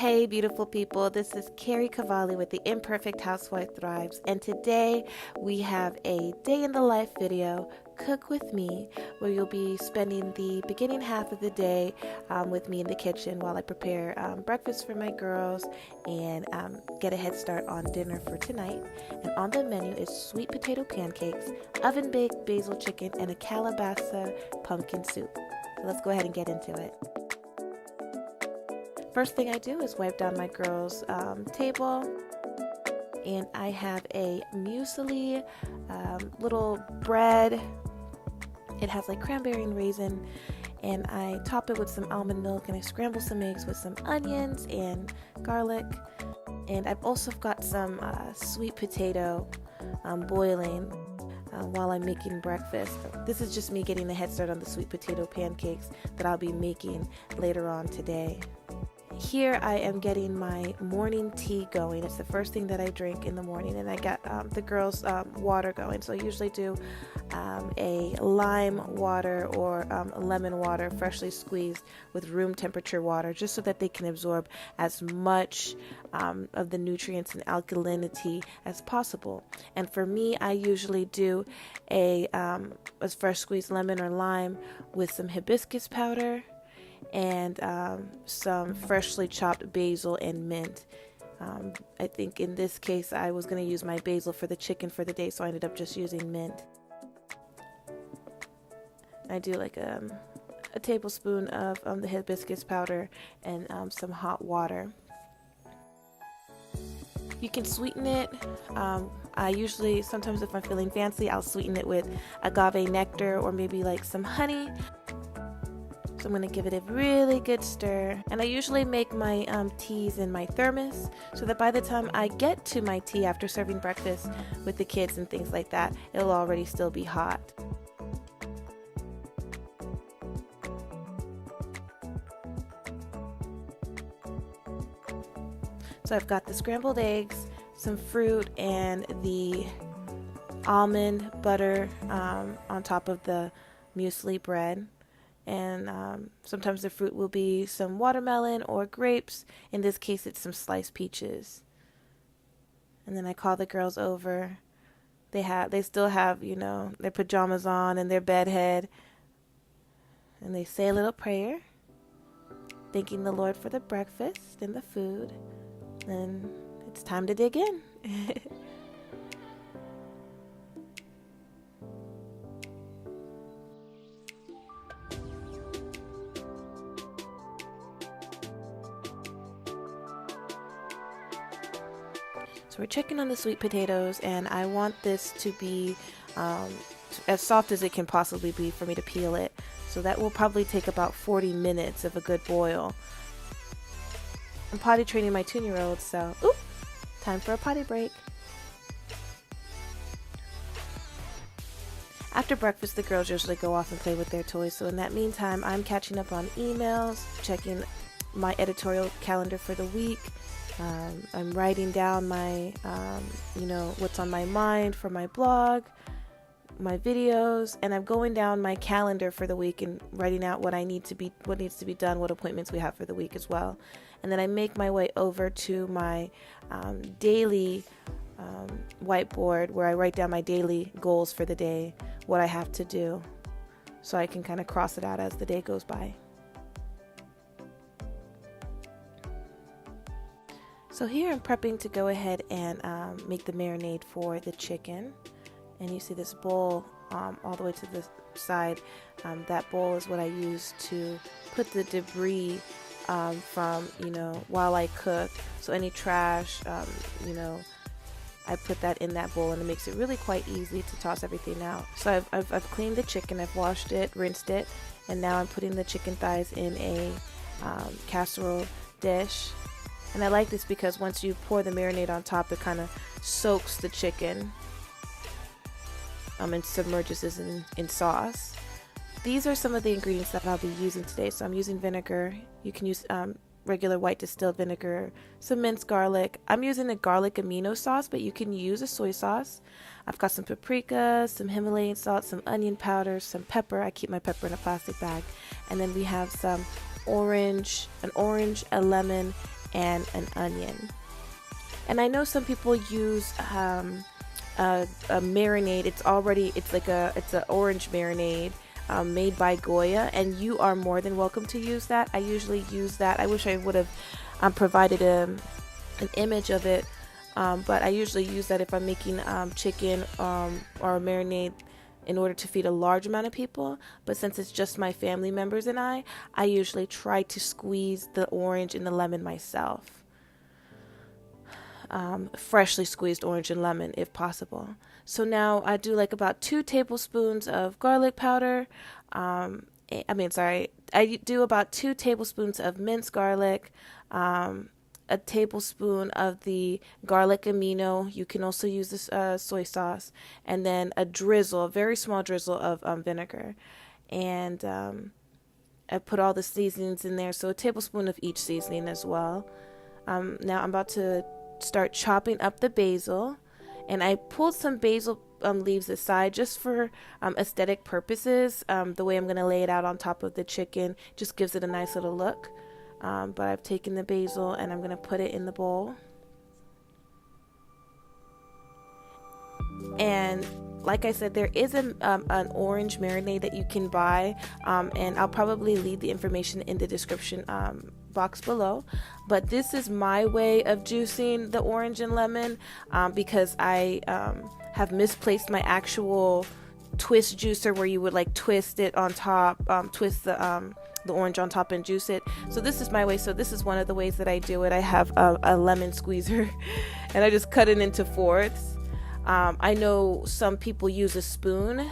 Hey beautiful people, this is Keri Kavali with the Imperfect Housewife Thrives, and today we have a day in the life video, Cook With Me, where you'll be spending the beginning half of the day with me in the kitchen while I prepare breakfast for my girls and get a head start on dinner for tonight. And on the menu is sweet potato pancakes, oven baked basil chicken, and a calabasa pumpkin soup. So let's go ahead and get into it. First thing I do is wipe down my girls' table, and I have a muesli little bread. It has like cranberry and raisin, and I top it with some almond milk, and I scramble some eggs with some onions and garlic. And I've also got some sweet potato boiling while I'm making breakfast. This is just me getting a head start on the sweet potato pancakes that I'll be making later on today. Here I am getting my morning tea going. It's the first thing that I drink in the morning, and I got the girls' water going. So I usually do a lime water or a lemon water, freshly squeezed with room temperature water, just so that they can absorb as much of the nutrients and alkalinity as possible. And for me, I usually do a fresh squeezed lemon or lime with some hibiscus powder and some freshly chopped basil and mint. I think in this case I was going to use my basil for the chicken for the day, so I ended up just using mint. I do like a tablespoon of the hibiscus powder and some hot water. You can sweeten it. I usually, sometimes if I'm feeling fancy, I'll sweeten it with agave nectar or maybe like some honey. So I'm going to give it a really good stir. And I usually make my teas in my thermos so that by the time I get to my tea after serving breakfast with the kids and things like that, it'll already still be hot. So I've got the scrambled eggs, some fruit, and the almond butter on top of the muesli bread. And sometimes the fruit will be some watermelon or grapes. In this case, it's some sliced peaches. And then I call the girls over. They still have, their pajamas on and their bed head. And they say a little prayer, thanking the Lord for the breakfast and the food. And it's time to dig in. So we're checking on the sweet potatoes, and I want this to be as soft as it can possibly be for me to peel it. So that will probably take about 40 minutes of a good boil. I'm potty training my 2-year-old, so time for a potty break. After breakfast, the girls usually go off and play with their toys. So in that meantime, I'm catching up on emails, checking my editorial calendar for the week. I'm writing down my, what's on my mind for my blog, my videos, and I'm going down my calendar for the week and writing out what needs to be done, what appointments we have for the week as well. And then I make my way over to my daily whiteboard where I write down my daily goals for the day, what I have to do, so I can kind of cross it out as the day goes by. So here I'm prepping to go ahead and make the marinade for the chicken. And you see this bowl all the way to the side. That bowl is what I use to put the debris from, while I cook. So any trash, I put that in that bowl, and it makes it really quite easy to toss everything out. So I've cleaned the chicken, I've washed it, rinsed it, and now I'm putting the chicken thighs in a casserole dish. And I like this because once you pour the marinade on top, it kind of soaks the chicken and submerges this in sauce. These are some of the ingredients that I'll be using today. So I'm using vinegar. You can use regular white distilled vinegar, some minced garlic. I'm using a garlic amino sauce, but you can use a soy sauce. I've got some paprika, some Himalayan salt, some onion powder, some pepper. I keep my pepper in a plastic bag. And then we have some orange, a lemon, and an onion. And I know some people use a marinade. It's an orange marinade made by Goya, and you are more than welcome to use that. I usually use that. I wish I would have provided an image of it, but I usually use that if I'm making chicken or a marinade in order to feed a large amount of people. But since it's just my family members and I usually try to squeeze the orange and the lemon myself. Freshly squeezed orange and lemon if possible. So now I do like about 2 tablespoons of garlic powder. I do about 2 tablespoons of minced garlic, a tablespoon of the garlic amino. You can also use this soy sauce, and then a very small drizzle of vinegar. And I put all the seasonings in there, so a tablespoon of each seasoning as well. Now I'm about to start chopping up the basil, and I pulled some basil leaves aside just for aesthetic purposes. The way I'm going to lay it out on top of the chicken just gives it a nice little look. But I've taken the basil and I'm going to put it in the bowl. And like I said, there is an orange marinade that you can buy, and I'll probably leave the information in the description box below. But this is my way of juicing the orange and lemon, because I have misplaced my actual twist juicer where you would like twist it on top, twist the orange on top and juice it. So this is my way. So this is one of the ways that I do it. I have a lemon squeezer and I just cut it into fourths. I know some people use a spoon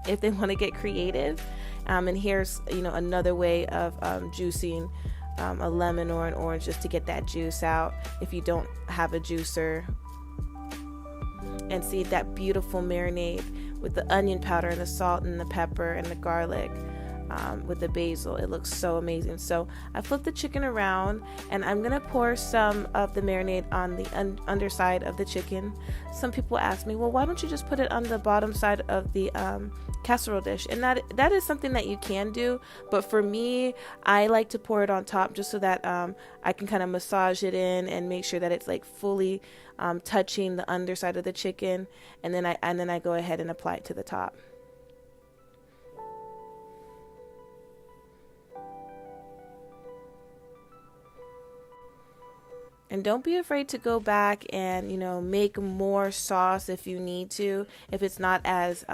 if they want to get creative. And here's, another way of juicing a lemon or an orange, just to get that juice out if you don't have a juicer. And see that beautiful marinade with the onion powder and the salt and the pepper and the garlic. With the basil, it looks so amazing. So I flipped the chicken around, and I'm gonna pour some of the marinade on the underside of the chicken. Some people ask me, well, why don't you just put it on the bottom side of the casserole dish? And that is something that you can do, but for me, I like to pour it on top just so that I can kind of massage it in and make sure that it's like fully touching the underside of the chicken, and then I go ahead and apply it to the top. And don't be afraid to go back and, make more sauce if you need to, if it's not as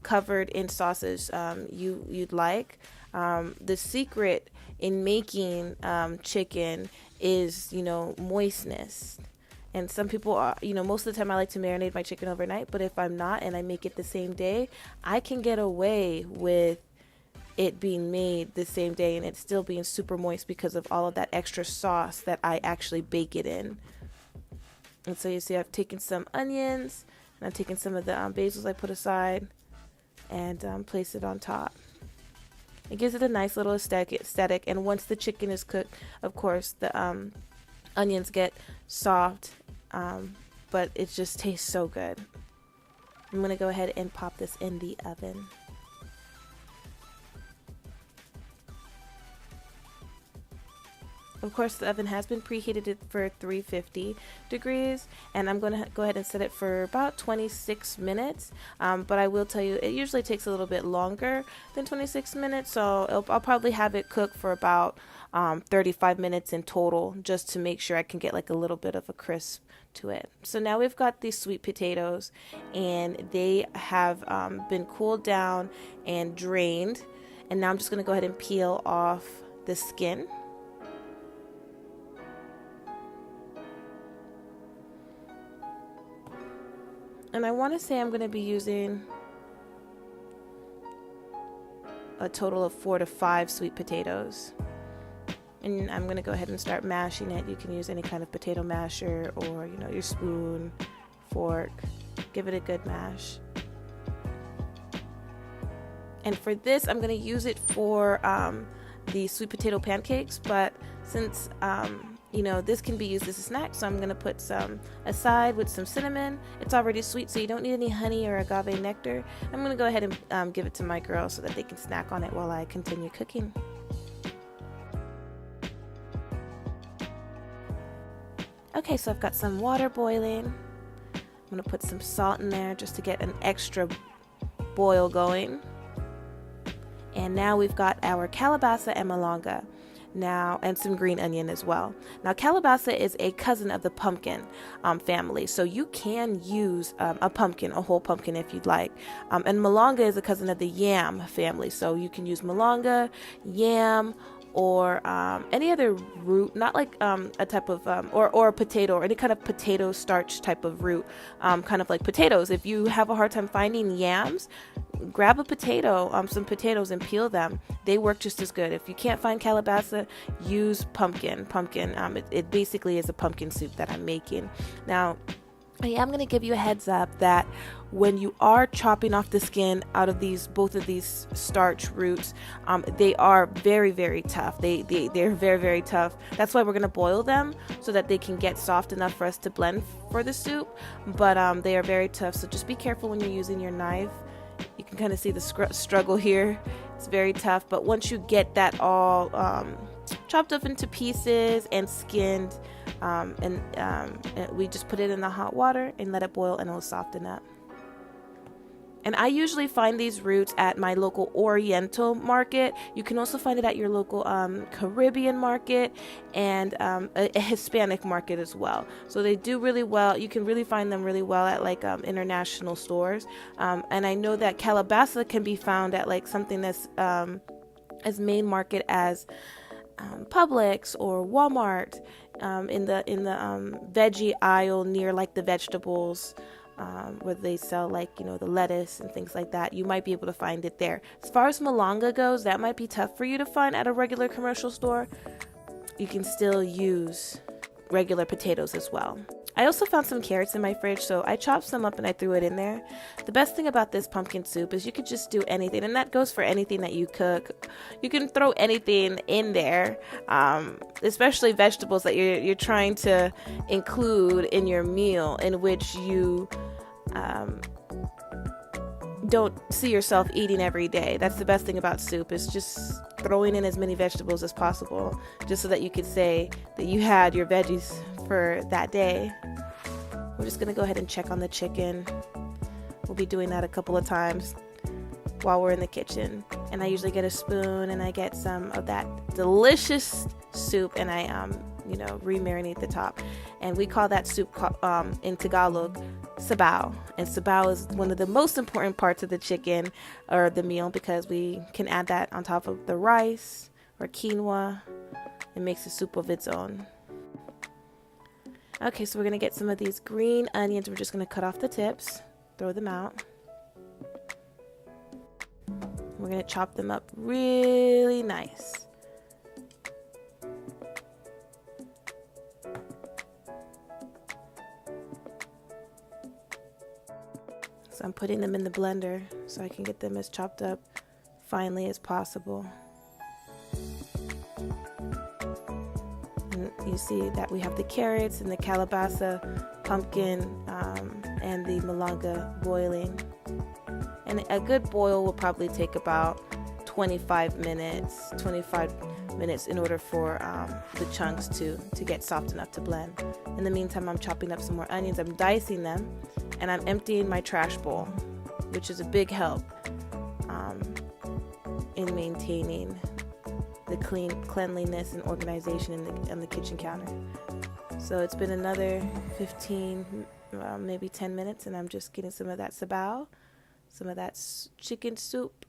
covered in sauce as you'd like. The secret in making chicken is, moistness. And some people are, most of the time I like to marinate my chicken overnight, but if I'm not and I make it the same day, I can get away with it being made the same day and it still being super moist because of all of that extra sauce that I actually bake it in. And so you see I've taken some onions and I've taken some of the basils I put aside and place it on top. It gives it a nice little aesthetic, and once the chicken is cooked, of course the onions get soft, but it just tastes so good. I'm going to go ahead and pop this in the oven. Of course, the oven has been preheated for 350 degrees, and I'm going to go ahead and set it for about 26 minutes. But I will tell you, it usually takes a little bit longer than 26 minutes, so I'll probably have it cook for about 35 minutes in total, just to make sure I can get like a little bit of a crisp to it. So now we've got these sweet potatoes, and they have been cooled down and drained. And now I'm just going to go ahead and peel off the skin. And I want to say I'm going to be using a total of 4 to 5 sweet potatoes. And I'm going to go ahead and start mashing it. You can use any kind of potato masher or, your spoon, fork. Give it a good mash. And for this, I'm going to use it for the sweet potato pancakes. But since this can be used as a snack, so I'm going to put some aside with some cinnamon. It's already sweet, so you don't need any honey or agave nectar. I'm going to go ahead and give it to my girls so that they can snack on it while I continue cooking. Okay, so I've got some water boiling. I'm gonna put some salt in there just to get an extra boil going. And now we've got our calabasa and malanga. Now, and some green onion as well. Now, calabasa is a cousin of the pumpkin family, so you can use a pumpkin, a whole pumpkin if you'd like. And malanga is a cousin of the yam family, so you can use malanga, yam, or any other root, not like a type of, or a potato, or any kind of potato starch type of root, kind of like potatoes. If you have a hard time finding yams, grab a potato, some potatoes, and peel them. They work just as good. If you can't find calabasa, use pumpkin. It basically is a pumpkin soup that I'm making. Now, I am going to give you a heads up that when you are chopping off the skin out of both of these starch roots, they are very, very tough. They're very, very tough. That's why we're going to boil them so that they can get soft enough for us to blend for the soup. But they are very tough, so just be careful when you're using your knife. You can kind of see the struggle here. It's very tough, but once you get that all chopped up into pieces and skinned, and we just put it in the hot water and let it boil, and it'll soften up. And I usually find these roots at my local Oriental market. You can also find it at your local Caribbean market and a Hispanic market as well. So they do really well. You can really find them really well at like international stores. And I know that calabasa can be found at like something that's as main market as Publix or Walmart, in the veggie aisle near like the vegetables. Where they sell like, the lettuce and things like that. You might be able to find it there. As far as malanga goes, that might be tough for you to find at a regular commercial store. You can still use regular potatoes as well. I also found some carrots in my fridge, so I chopped some up and I threw it in there. The best thing about this pumpkin soup is you could just do anything, and that goes for anything that you cook. You can throw anything in there, especially vegetables that you're trying to include in your meal, in which you don't see yourself eating every day. That's the best thing about soup, is just throwing in as many vegetables as possible, just so that you could say that you had your veggies for that day. We're just gonna go ahead and check on the chicken. We'll be doing that a couple of times while we're in the kitchen. And I usually get a spoon and I get some of that delicious soup, and I re-marinate the top. And we call that soup in Tagalog sabaw. And sabaw is one of the most important parts of the chicken or the meal, because we can add that on top of the rice or quinoa. It makes a soup of its own. Okay, so we're going to get some of these green onions. We're just going to cut off the tips, throw them out. We're going to chop them up really nice. So I'm putting them in the blender so I can get them as chopped up finely as possible. And you see that we have the carrots and the calabasa, pumpkin, and the malanga boiling. And a good boil will probably take about 25 minutes in order for the chunks to get soft enough to blend. In the meantime, I'm chopping up some more onions. I'm dicing them, and I'm emptying my trash bowl, which is a big help in maintaining the cleanliness and organization in the kitchen counter. So it's been another 15, maybe 10 minutes, and I'm just getting some of that sabaw, some of that chicken soup.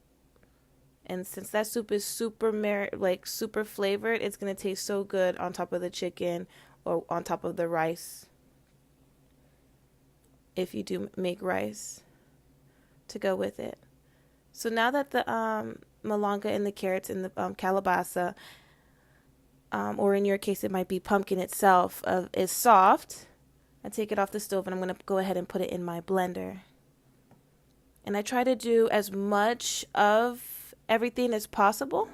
And since that soup is super flavored, it's going to taste so good on top of the chicken or on top of the rice, if you do make rice to go with it. So now that the malanga and the carrots and the calabasa, or in your case it might be pumpkin itself, is soft, I take it off the stove and I'm going to go ahead and put it in my blender. And I try to do as much of everything as possible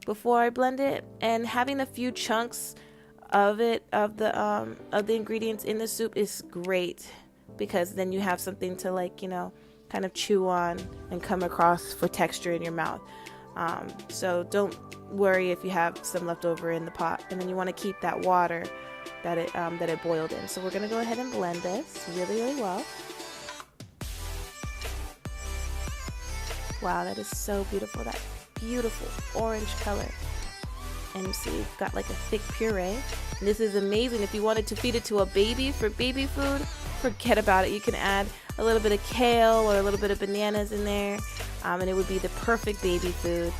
before I blend it, and having a few chunks of the ingredients in the soup is great, because then you have something to kind of chew on and come across for texture in your mouth. So don't worry if you have some left over in the pot, and then you want to keep that water that it boiled in. So we're going to go ahead and blend this really well. Wow, that is so beautiful. That beautiful orange color. And you see, we've got like a thick puree. And this is amazing. If you wanted to feed it to a baby for baby food, forget about it. You can add a little bit of kale or a little bit of bananas in there, and it would be the perfect baby food.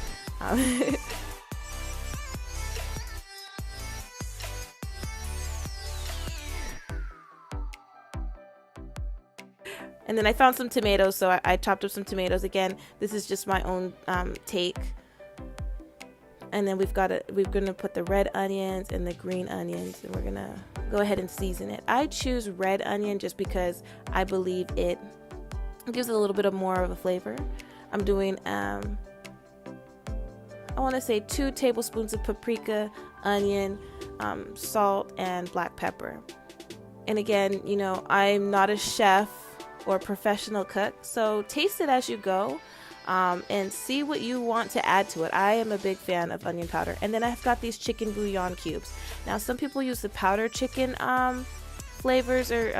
And then I found some tomatoes, so I chopped up some tomatoes. Again, this is just my own take. And then we're gonna put the red onions and the green onions, and we're gonna go ahead and season it. I choose red onion just because I believe it gives it a little bit more of a flavor. I'm doing I want to say 2 tablespoons of paprika, onion, salt, and black pepper. And again, you know, I'm not a chef or a professional cook, so taste it as you go. And see what you want to add to it. I am a big fan of onion powder. And then I've got these chicken bouillon cubes. Now some people use the powder chicken flavors, or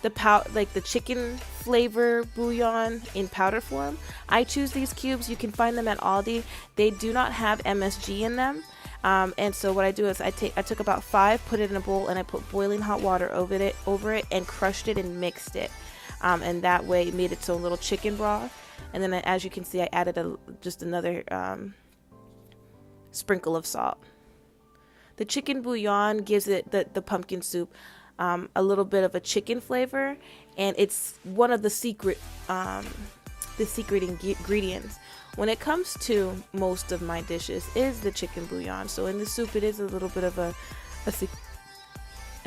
the chicken flavor bouillon in powder form. I choose these cubes. You can find them at Aldi. They do not have MSG in them. And so what I do is I took about 5, put it in a bowl, and I put boiling hot water over it and crushed it and mixed it. And that way it made its own little chicken broth. And then, as you can see, I added just another sprinkle of salt. The chicken bouillon gives it, the pumpkin soup, a little bit of a chicken flavor, and it's one of the secret ingredients when it comes to most of my dishes is the chicken bouillon. So in the soup, it is a little bit of a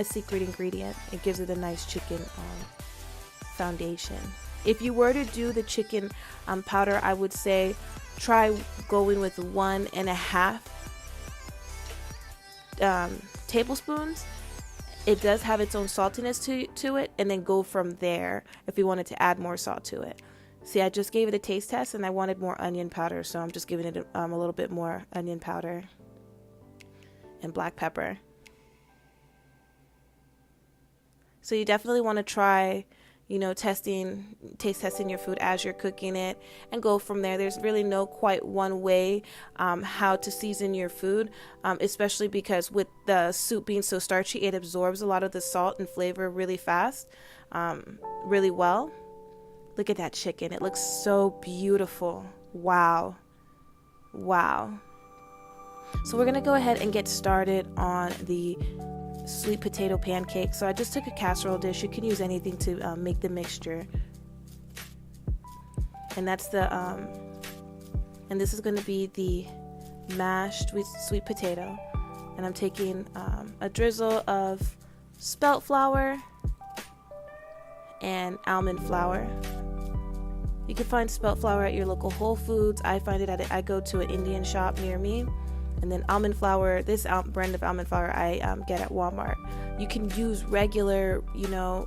secret ingredient. It gives it a nice chicken foundation. If you were to do the chicken powder, I would say try going with 1.5 tablespoons. It does have its own saltiness to it, and then go from there if you wanted to add more salt to it. See, I just gave it a taste test and I wanted more onion powder, so I'm just giving it a little bit more onion powder and black pepper. So you definitely want to try, you know, taste testing your food as you're cooking it, and go from there. There's really no quite one way how to season your food, especially because with the soup being so starchy, it absorbs a lot of the salt and flavor really fast, really well. Look at that chicken. It looks so beautiful. Wow. So we're going to go ahead and get started on the sweet potato pancake. So I just took a casserole dish. You can use anything to make the mixture. And that's and this is going to be the mashed sweet potato. And I'm taking a drizzle of spelt flour and almond flour. You can find spelt flour at your local Whole Foods. I find it I go to an Indian shop near me. And then almond flour, this brand of almond flour I get at Walmart. You can use regular, you know,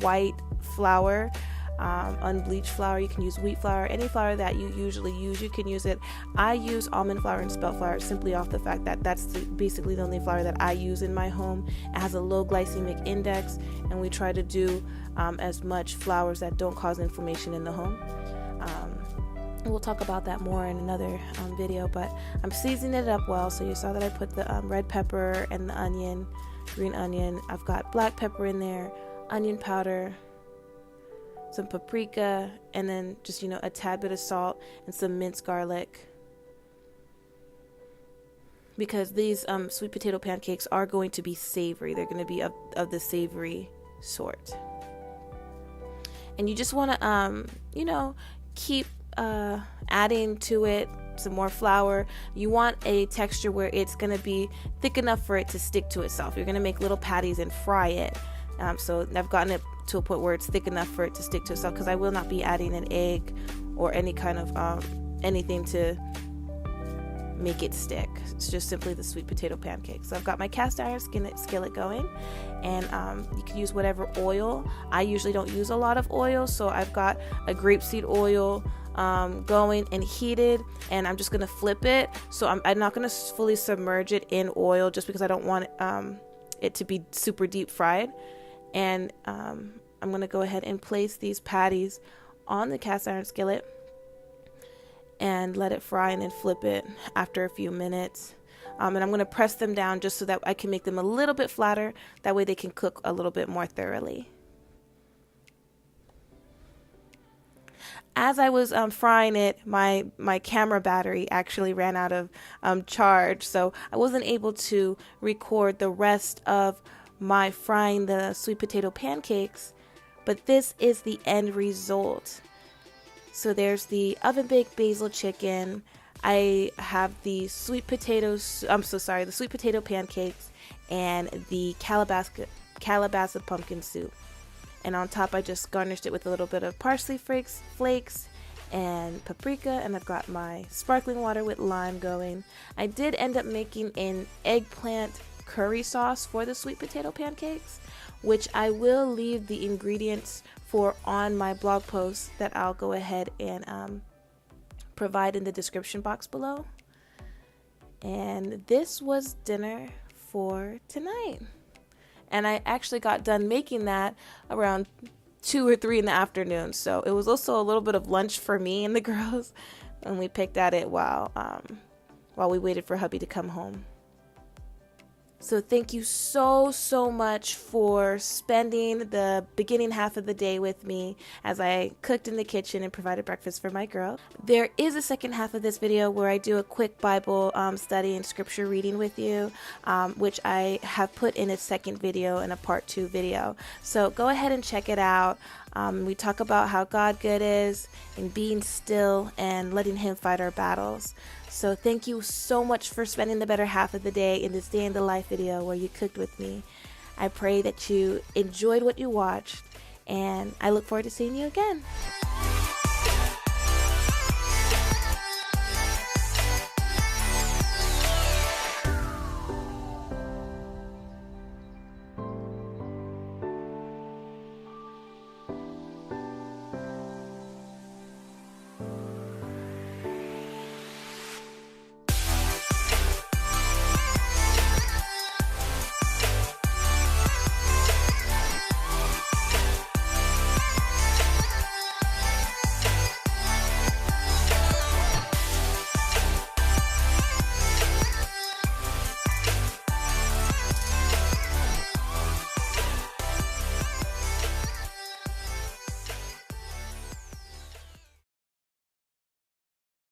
white flour, unbleached flour. You can use wheat flour, any flour that you usually use, you can use it. I use almond flour and spelt flour simply off the fact that that's basically the only flour that I use in my home. It has a low glycemic index, and we try to do as much flours that don't cause inflammation in the home. We'll talk about that more in another video, but I'm seasoning it up well. So you saw that I put the red pepper and the onion, green onion. I've got black pepper in there, onion powder, some paprika, and then just, you know, a tad bit of salt and some minced garlic. Because these sweet potato pancakes are going to be savory. They're going to be of the savory sort. And you just want to, you know, keep adding to it some more flour. You want a texture where it's going to be thick enough for it to stick to itself. You're going to make little patties and fry it. So I've gotten it to a point where it's thick enough for it to stick to itself, because I will not be adding an egg or any kind of anything to make it stick. It's just simply the sweet potato pancake. So I've got my cast iron skillet going, and you can use whatever oil. I usually don't use a lot of oil, so I've got a grapeseed oil, going and heated, and I'm just going to flip it. So I'm not going to fully submerge it in oil just because I don't want it to be super deep fried. And I'm going to go ahead and place these patties on the cast iron skillet and let it fry, and then flip it after a few minutes. And I'm going to press them down just so that I can make them a little bit flatter. That way they can cook a little bit more thoroughly. As I was frying it, my camera battery actually ran out of charge, so I wasn't able to record the rest of my frying the sweet potato pancakes, but this is the end result. So there's the oven baked basil chicken. I have the sweet potatoes, the sweet potato pancakes, and the calabasa pumpkin soup. And on top, I just garnished it with a little bit of parsley flakes and paprika, and I've got my sparkling water with lime going. I did end up making an eggplant curry sauce for the sweet potato pancakes, which I will leave the ingredients for on my blog post that I'll go ahead and provide in the description box below. And this was dinner for tonight. And I actually got done making that around 2 or 3 in the afternoon. So it was also a little bit of lunch for me and the girls. And we picked at it while we waited for hubby to come home. So thank you so much for spending the beginning half of the day with me as I cooked in the kitchen and provided breakfast for my girl. There is a second half of this video where I do a quick Bible study and scripture reading with you, which I have put in a second video and a part 2 video. So go ahead and check it out. We talk about how God good is and being still and letting Him fight our battles. So thank you so much for spending the better half of the day in this day in the life video where you cooked with me. I pray that you enjoyed what you watched, and I look forward to seeing you again.